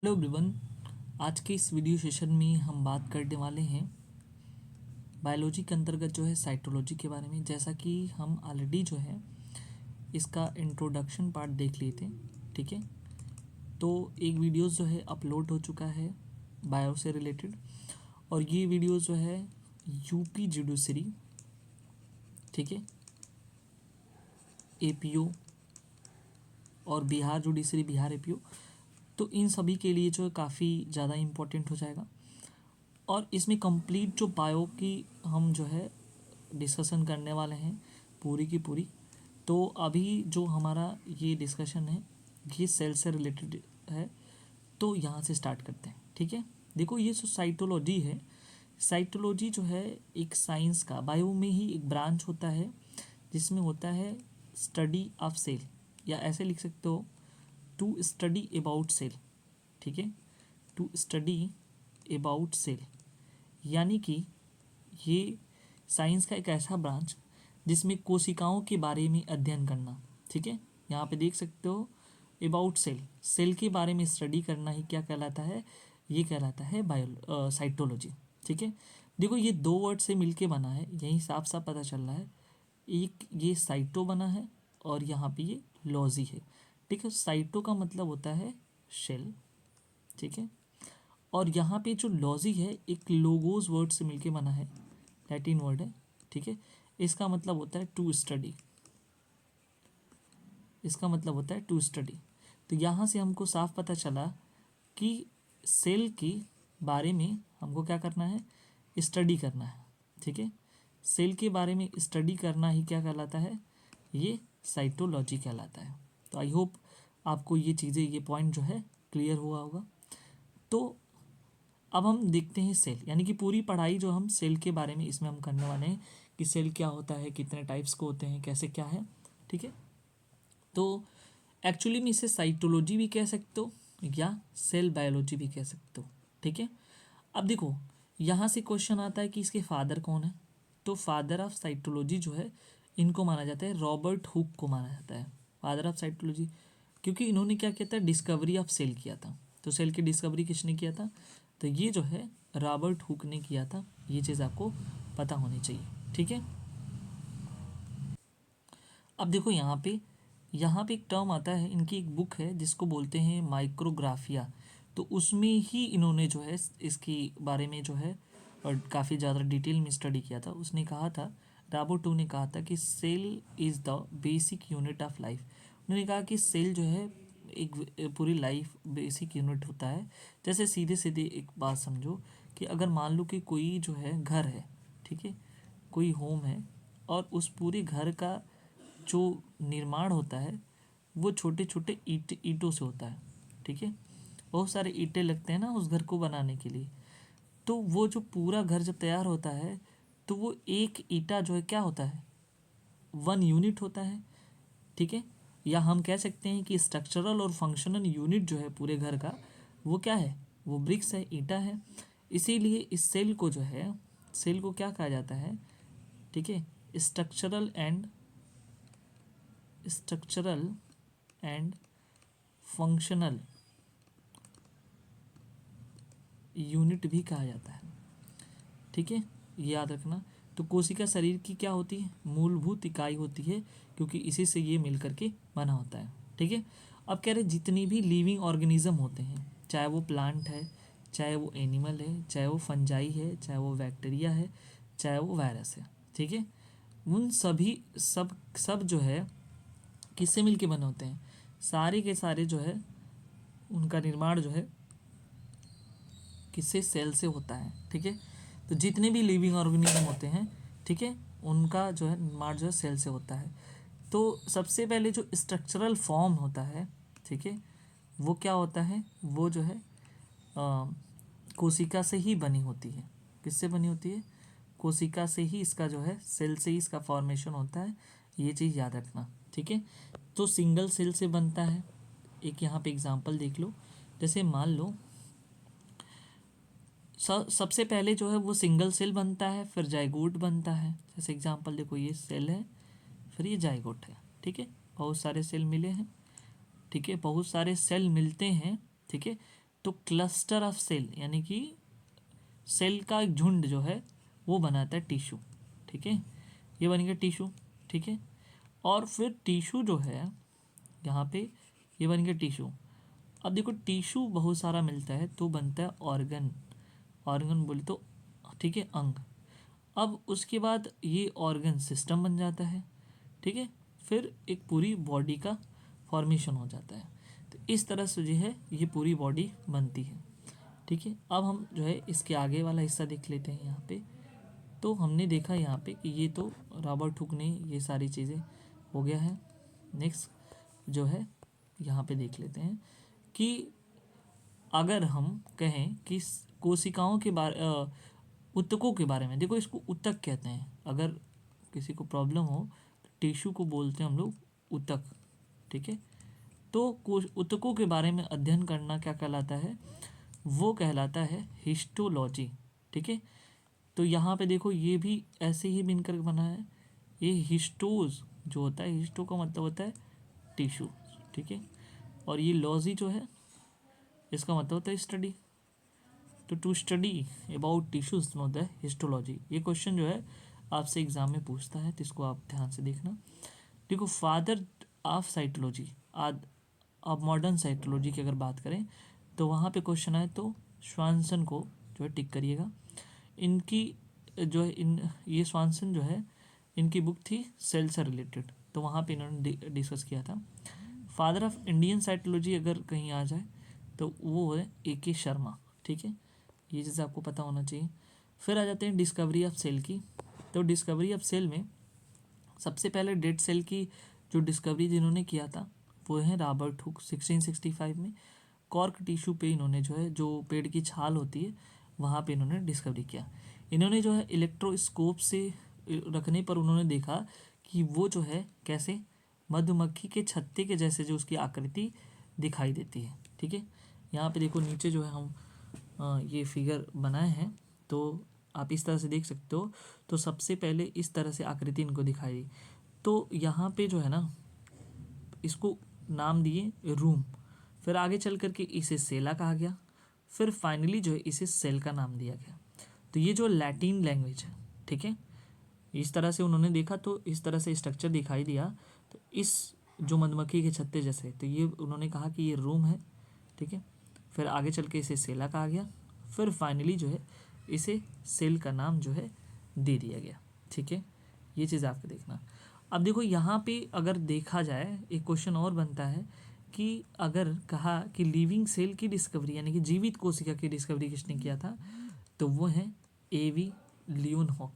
Hello everyone. आज के इस वीडियो सेशन में हम बात करने वाले हैं बायोलॉजी के अंतर्गत जो है साइटोलॉजी के बारे में। जैसा कि हम ऑलरेडी जो है इसका इंट्रोडक्शन पार्ट देख लिए थे, ठीक है। तो एक वीडियोस जो है अपलोड हो चुका है बायो से रिलेटेड, और ये वीडियो जो है यूपी जुडिशरी, ठीक है, एपीओ और बिहार जुडिशरी, बिहार एपीओ, तो इन सभी के लिए जो है काफ़ी ज़्यादा इम्पोर्टेंट हो जाएगा। और इसमें कंप्लीट जो बायो की हम जो है डिस्कशन करने वाले हैं पूरी की पूरी। तो अभी जो हमारा ये डिस्कशन है ये सेल से रिलेटेड है, तो यहाँ से स्टार्ट करते हैं, ठीक है। देखो, ये जो साइटोलॉजी है, साइटोलॉजी जो है एक साइंस का बायो में ही एक ब्रांच होता है जिसमें होता है स्टडी ऑफ सेल, या ऐसे लिख सकते हो टू स्टडी अबाउट सेल, ठीक है, टू स्टडी अबाउट सेल। यानी कि ये साइंस का एक ऐसा ब्रांच जिसमें कोशिकाओं के बारे में अध्ययन करना, ठीक है। यहाँ पे देख सकते हो अबाउट सेल, सेल के बारे में स्टडी करना ही क्या कहलाता है, ये कहलाता है साइटोलॉजी, ठीक है। देखो, ये दो वर्ड से मिलके बना है, यही साफ साफ पता चल रहा है। एक ये साइटो बना है और यहाँ पे ये लॉजी है, ठीक है। साइटो का मतलब होता है शेल, ठीक है, और यहाँ पे जो लॉजी है एक लोगोस वर्ड से मिलके बना है, लैटिन वर्ड है, ठीक है। इसका मतलब होता है टू स्टडी, इसका मतलब होता है टू स्टडी। तो यहाँ से हमको साफ पता चला कि सेल के बारे में हमको क्या करना है, स्टडी करना है, ठीक है। सेल के बारे में स्टडी करना ही क्या कहलाता है, ये साइटोलॉजी कहलाता है। तो आई होप आपको ये चीज़ें, ये पॉइंट जो है क्लियर हुआ होगा। तो अब हम देखते हैं सेल, यानी कि पूरी पढ़ाई जो हम सेल के बारे में इसमें हम करने वाले हैं कि सेल क्या होता है, कितने टाइप्स को होते हैं, कैसे क्या है, ठीक है। तो एक्चुअली में इसे साइटोलॉजी भी कह सकते हो या सेल बायोलॉजी भी कह सकते हो, ठीक है। अब देखो, यहाँ से क्वेश्चन आता है कि इसके फादर कौन है। तो फादर ऑफ साइटोलॉजी जो है इनको माना जाता है, रॉबर्ट हुक को माना जाता है फादर ऑफ साइटोलॉजी, क्योंकि इन्होंने क्या किया था, डिस्कवरी ऑफ सेल किया था। तो सेल की डिस्कवरी किसने किया था, तो ये जो है रॉबर्ट हुक ने किया था। ये चीज़ आपको पता होनी चाहिए, ठीक है। अब देखो, यहाँ पे एक टर्म आता है, इनकी एक बुक है जिसको बोलते हैं माइक्रोग्राफिया। तो उसमें ही इन्होंने जो है इसके बारे में जो है और काफ़ी ज़्यादा डिटेल में स्टडी किया था। उसने कहा था, रॉबर्ट ने कहा था कि cell is the basic unit of life. उन्होंने कहा कि सेल जो है एक पूरी लाइफ बेसिक यूनिट होता है। जैसे सीधे सीधे एक बात समझो कि अगर मान लो कि कोई जो है घर है, ठीक है, कोई होम है, और उस पूरे घर का जो निर्माण होता है वो छोटे छोटे ईंटों से होता है, ठीक है। बहुत सारे ईंटें लगते हैं ना उस घर को बनाने के लिए। तो वो जो पूरा घर जब तैयार होता है तो वो एक ईंटा जो है क्या होता है, वन यूनिट होता है, ठीक है। या हम कह सकते हैं कि स्ट्रक्चरल और फंक्शनल यूनिट जो है पूरे घर का, वो क्या है, वो ब्रिक्स है, ईंटा है। इसीलिए इस सेल को जो है, सेल को क्या कहा जाता है, ठीक है, स्ट्रक्चरल एंड फंक्शनल यूनिट भी कहा जाता है, ठीक है, ये याद रखना। तो कोशिका शरीर की क्या होती है, मूलभूत इकाई होती है, क्योंकि इसी से ये मिल करके बना होता है, ठीक है। अब कह रहे जितनी भी लिविंग ऑर्गेनिज्म होते हैं, चाहे वो प्लांट है, चाहे वो एनिमल है, चाहे वो फंजाई है, चाहे वो बैक्टीरिया है, चाहे वो वायरस है, ठीक है, उन सभी सब सब जो है किससे मिलके बने होते हैं, सारे के सारे जो है उनका निर्माण जो है किससे, सेल से होता है, ठीक है। तो जितने भी लिविंग ऑर्गेनिज्म होते हैं, ठीक है, उनका जो है निर्माण जो है सेल से होता है। तो सबसे पहले जो स्ट्रक्चरल फॉर्म होता है, ठीक है, वो क्या होता है, वो जो है कोशिका से ही बनी होती है। किससे बनी होती है, कोशिका से ही इसका जो है, सेल से ही इसका फॉर्मेशन होता है। ये चीज़ याद रखना, ठीक है। तो सिंगल सेल से बनता है। एक यहाँ पे एग्जांपल देख लो, जैसे मान लो सबसे पहले जो है वो सिंगल सेल बनता है, फिर जाइगोट बनता है। जैसे एग्जांपल देखो, ये सेल है, फिर ये जाइगोट है, ठीक है। बहुत सारे सेल मिले हैं, ठीक है, बहुत सारे सेल मिलते हैं, ठीक है, तो क्लस्टर ऑफ सेल यानी कि सेल का एक झुंड जो है वो बनाता है टिश्यू, ठीक है, ये बन गया टिश्यू, ठीक है। और फिर टिश्यू जो है यहाँ पे ये बन गया टिश्यू। अब देखो टिश्यू बहुत सारा मिलता है तो बनता है ऑर्गन, ऑर्गन बोले तो ठीक है अंग। अब उसके बाद ये ऑर्गन सिस्टम बन जाता है, ठीक है, फिर एक पूरी बॉडी का फॉर्मेशन हो जाता है। तो इस तरह से जो है ये पूरी बॉडी बनती है, ठीक है। अब हम जो है इसके आगे वाला हिस्सा देख लेते हैं यहाँ पे। तो हमने देखा यहाँ पे कि ये तो रॉबर्ट हुक ने ये सारी चीज़ें हो गया है। नेक्स्ट जो है यहाँ पे देख लेते हैं कि अगर हम कहें कि कोशिकाओं के बारे ऊतकों के बारे में, देखो इसको ऊतक कहते हैं। अगर किसी को प्रॉब्लम हो तो टिश्यू को बोलते हैं हम लोग ऊतक, ठीक है। तो ऊतकों के बारे में अध्ययन करना क्या कहलाता है, वो कहलाता है हिस्टोलॉजी, ठीक है। तो यहाँ पे देखो ये भी ऐसे ही मिलकर बना है। ये हिस्टोज जो होता है, हिस्टो का मतलब होता है टिश्यू, ठीक है। और ये लॉजी जो है इसका मतलब होता है स्टडी। तो to study about tissues know the histology. ये क्वेश्चन जो है आपसे एग्जाम में पूछता है तो इसको आप ध्यान से देखना। देखो फादर ऑफ साइटोलॉजी, अब मॉडर्न साइटोलॉजी की अगर बात करें तो वहाँ पे क्वेश्चन आए तो स्वानसन को जो है टिक करिएगा। इनकी जो है ये स्वानसन जो है इनकी बुक थी सेल से रिलेटेड, तो वहाँ पे इन्होंने डिस्कस किया था। फादर ऑफ इंडियन साइटोलॉजी अगर कहीं आ जाए तो वो है A.K. शर्मा, ठीक है। ये चीज़ आपको पता होना चाहिए। फिर आ जाते हैं डिस्कवरी ऑफ सेल की। तो डिस्कवरी ऑफ सेल में सबसे पहले डेड सेल की जो डिस्कवरी जिन्होंने किया था वो है रॉबर्ट हुक 1665 में। कॉर्क टिश्यू पे इन्होंने जो है, जो पेड़ की छाल होती है वहाँ पे इन्होंने डिस्कवरी किया। इन्होंने जो है इलेक्ट्रोस्कोप से रखने पर उन्होंने देखा कि वो जो है कैसे मधुमक्खी के छत्ते के जैसे जो उसकी आकृति दिखाई देती है, ठीक है। यहाँ पे देखो नीचे जो है हम ये फिगर बनाए हैं तो आप इस तरह से देख सकते हो। तो सबसे पहले इस तरह से आकृति इनको दिखाई दी, तो यहाँ पे जो है ना इसको नाम दिए रूम, फिर आगे चल करके इसे सेला कहा गया, फिर फाइनली जो है इसे सेल का नाम दिया गया। तो ये जो लैटिन लैंग्वेज है, ठीक है, इस तरह से उन्होंने देखा तो इस तरह से स्ट्रक्चर दिखाई दिया। तो इस जो मधुमक्खी के छत्ते जैसे, तो ये उन्होंने कहा कि ये रूम है, ठीक है। फिर आगे चल के इसे सेला कहा गया, फिर फाइनली जो है इसे सेल का नाम जो है दे दिया गया, ठीक है। ये चीज़ आपको देखना। अब देखो यहाँ पे अगर देखा जाए एक क्वेश्चन और बनता है कि अगर कहा कि लिविंग सेल की डिस्कवरी यानी कि जीवित कोशिका की डिस्कवरी किसने किया था, तो वो है A.V. लियोनहॉक,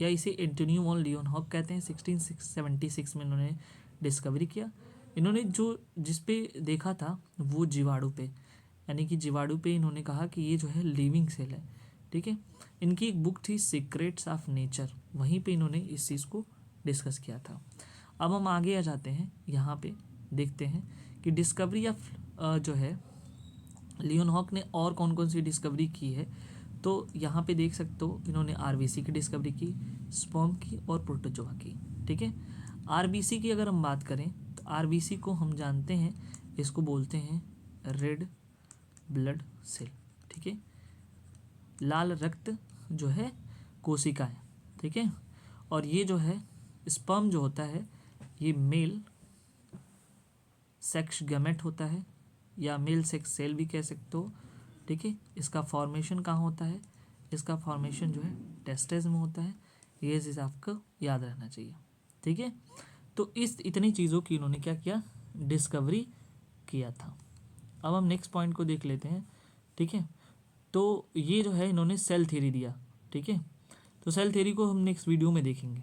या इसे एंटोनियो वॉन लियोनहॉक कहते हैं। 1676 में इन्होंने डिस्कवरी किया। इन्होंने जो जिस पे देखा था वो जीवाणु पे, यानी कि जीवाणु पे इन्होंने कहा कि ये जो है लिविंग सेल है, ठीक है। इनकी एक बुक थी सीक्रेट्स ऑफ नेचर, वहीं पे इन्होंने इस चीज़ को डिस्कस किया था। अब हम आगे आ जाते हैं, यहाँ पे देखते हैं कि डिस्कवरी ऑफ जो है लियोनहॉक ने और कौन कौन सी डिस्कवरी की है। तो यहाँ पे देख सकते हो इन्होंने RBC की डिस्कवरी की, स्पर्म की और प्रोटोजोआ की, ठीक है। RBC की अगर हम बात करें तो RBC को हम जानते हैं, इसको बोलते हैं रेड ब्लड सेल, ठीक है, लाल रक्त जो है कोशिकाएं, ठीक है। और ये जो है स्पर्म जो होता है ये मेल सेक्स गैमेट होता है या मेल सेक्स सेल भी कह सकते हो, ठीक है। इसका फॉर्मेशन कहाँ होता है, इसका फॉर्मेशन जो है टेस्टेस में होता है। ये चीज़ आपको याद रहना चाहिए, ठीक है। तो इस इतनी चीज़ों की इन्होंने क्या किया, डिस्कवरी किया था। अब हम नेक्स्ट पॉइंट को देख लेते हैं, ठीक है। तो ये जो है इन्होंने सेल थ्योरी दिया, ठीक है। तो सेल थ्योरी को हम नेक्स्ट वीडियो में देखेंगे।